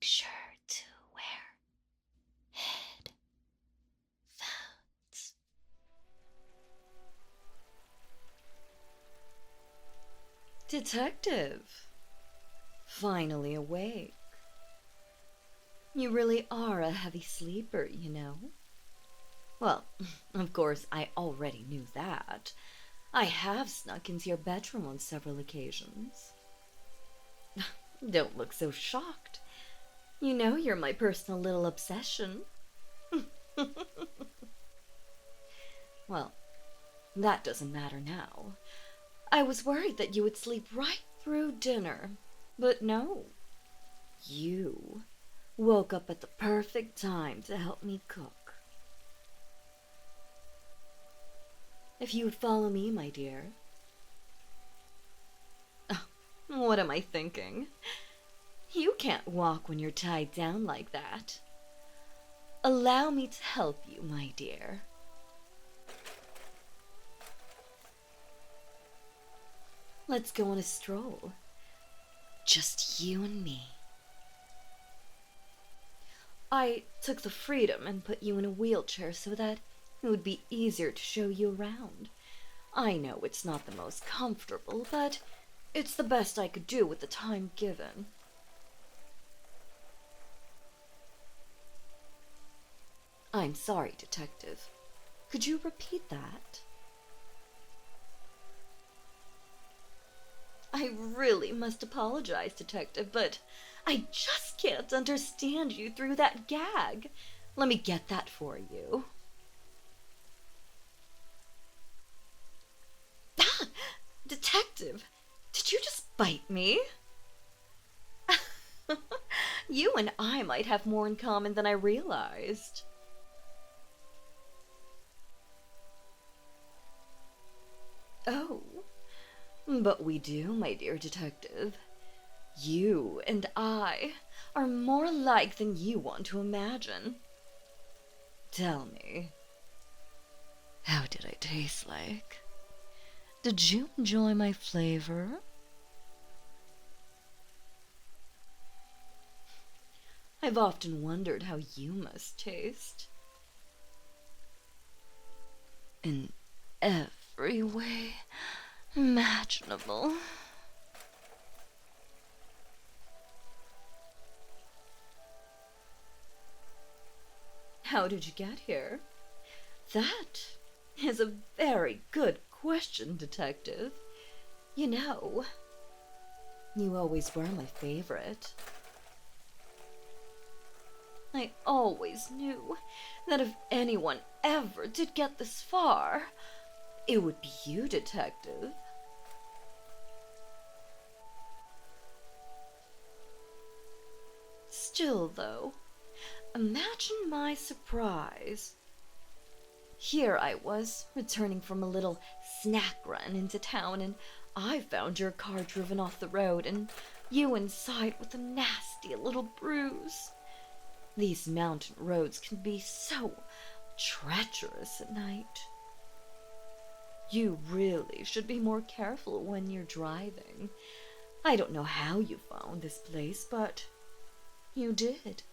sure to wear headphones. Detective, finally awake. You really are a heavy sleeper, you know. Well, of course, I already knew that. I have snuck into your bedroom on several occasions. Don't look so shocked. You know you're my personal little obsession. Well, that doesn't matter now. I was worried that you would sleep right through dinner, but no. You woke up at the perfect time to help me cook. If you would follow me, my dear. Oh, what am I thinking? You can't walk when you're tied down like that. Allow me to help you, my dear. Let's go on a stroll. Just you and me. I took the freedom and put you in a wheelchair so that it would be easier to show you around. I know it's not the most comfortable, but it's the best I could do with the time given. I'm sorry, Detective. Could you repeat that? I really must apologize, Detective, but I just can't understand you through that gag. Let me get that for you. Ah! Detective, did you just bite me? You and I might have more in common than I realized. Oh, but we do, my dear detective. You and I are more alike than you want to imagine. Tell me, how did I taste like? Did you enjoy my flavor? I've often wondered how you must taste. In every way imaginable. How did you get here? That is a very good question, Detective. You know, you always were my favorite. I always knew that if anyone ever did get this far, it would be you, Detective. Still, though, imagine my surprise. Here I was, returning from a little snack run into town, and I found your car driven off the road, and you inside with a nasty little bruise. These mountain roads can be so treacherous at night. You really should be more careful when you're driving. I don't know how you found this place, but you did.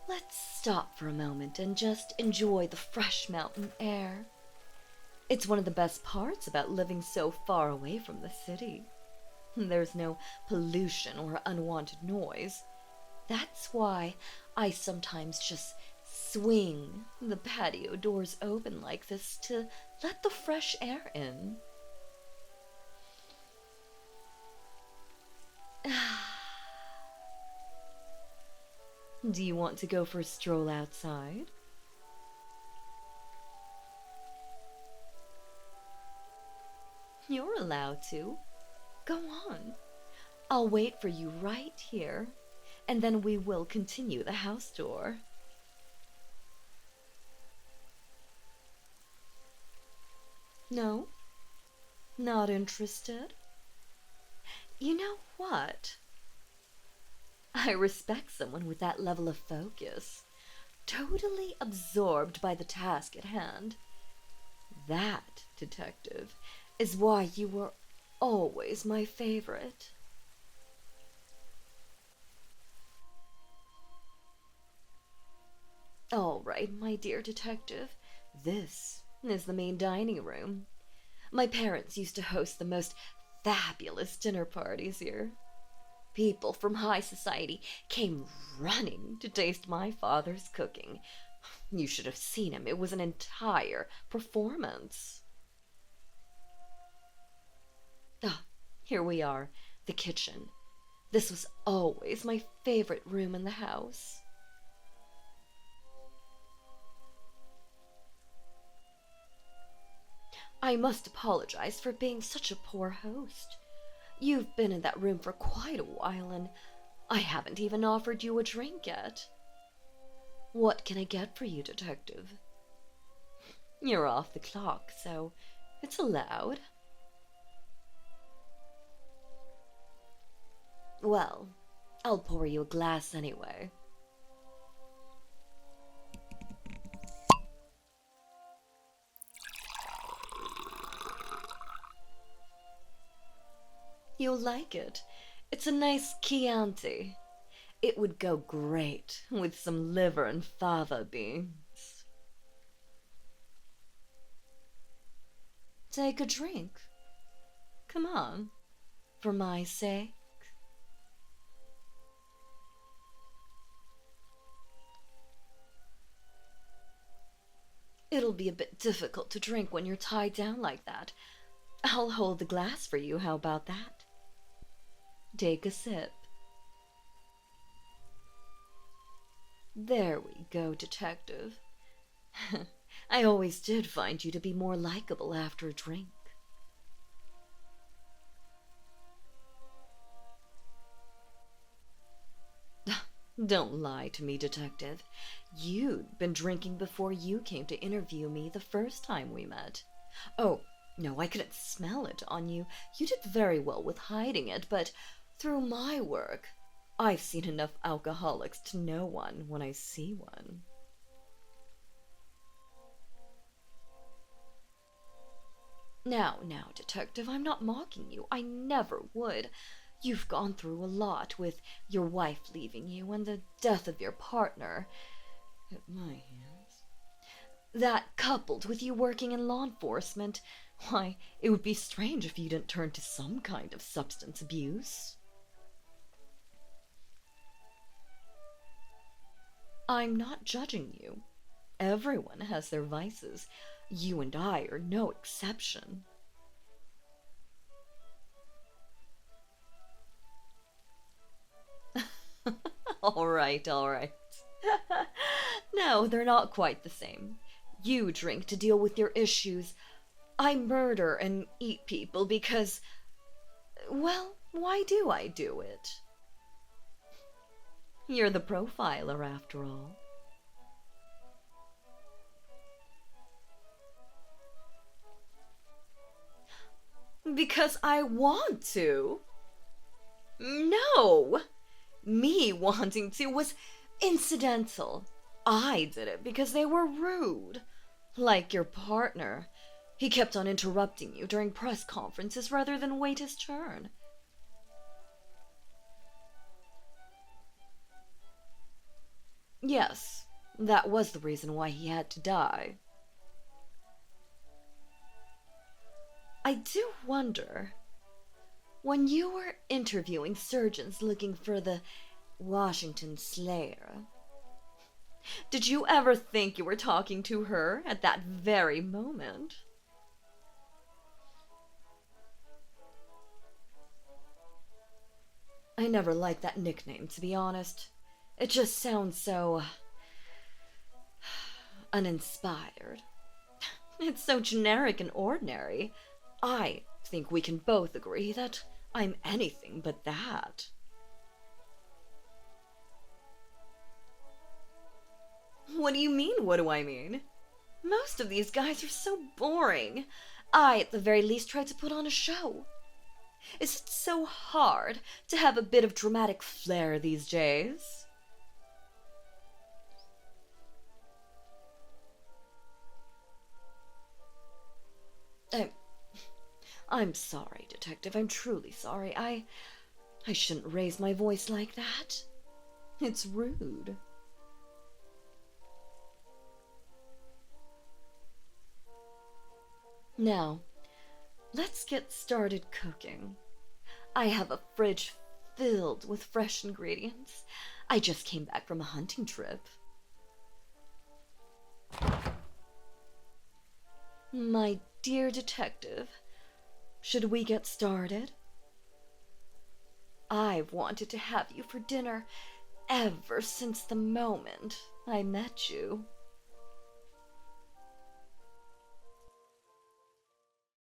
Let's stop for a moment and just enjoy the fresh mountain air. It's one of the best parts about living so far away from the city. There's no pollution or unwanted noise. That's why I sometimes just swing the patio doors open like this to let the fresh air in. Do you want to go for a stroll outside? You're allowed to. Go on. I'll wait for you right here, and then we will continue the house tour. No? Not interested? You know what? I respect someone with that level of focus, totally absorbed by the task at hand. That, Detective, is why you were always my favorite. All right, my dear detective, this is the main dining room. My parents used to host the most fabulous dinner parties here. People from high society came running to taste my father's cooking. You should have seen him. It was an entire performance. Ah, here we are, the kitchen. This was always my favorite room in the house. I must apologize for being such a poor host. You've been in that room for quite a while, and I haven't even offered you a drink yet. What can I get for you, detective? You're off the clock, so it's allowed. Well, I'll pour you a glass anyway. You'll like it. It's a nice Chianti. It would go great with some liver and fava beans. Take a drink. Come on, for my sake. It'll be a bit difficult to drink when you're tied down like that. I'll hold the glass for you, how about that? Take a sip. There we go, detective. I always did find you to be more likable after a drink. Don't lie to me, detective. You'd been drinking before you came to interview me the first time we met. Oh, no, I couldn't smell it on you. You did very well with hiding it, but through my work, I've seen enough alcoholics to know one when I see one. Now, detective, I'm not mocking you. I never would. You've gone through a lot with your wife leaving you and the death of your partner at my hands. That, coupled with you working in law enforcement, why, it would be strange if you didn't turn to some kind of substance abuse. I'm not judging you. Everyone has their vices. You and I are no exception. All right. No, they're not quite the same. You drink to deal with your issues. I murder and eat people because, well, why do I do it? You're the profiler, after all. Because I want to. No! Me wanting to was incidental. I did it because they were rude. Like your partner. He kept on interrupting you during press conferences rather than wait his turn. Yes, that was the reason why he had to die. I do wonder, when you were interviewing surgeons looking for the Washington Slayer, did you ever think you were talking to her at that very moment? I never liked that nickname, to be honest. It just sounds so uninspired. It's so generic and ordinary. I think we can both agree that I'm anything but that. What do you mean, what do I mean? Most of these guys are so boring. I, at the very least, try to put on a show. Is it so hard to have a bit of dramatic flair these days? I'm sorry, Detective. I'm truly sorry. I shouldn't raise my voice like that. It's rude. Now, let's get started cooking. I have a fridge filled with fresh ingredients. I just came back from a hunting trip. My dear detective, should we get started? I've wanted to have you for dinner ever since the moment I met you.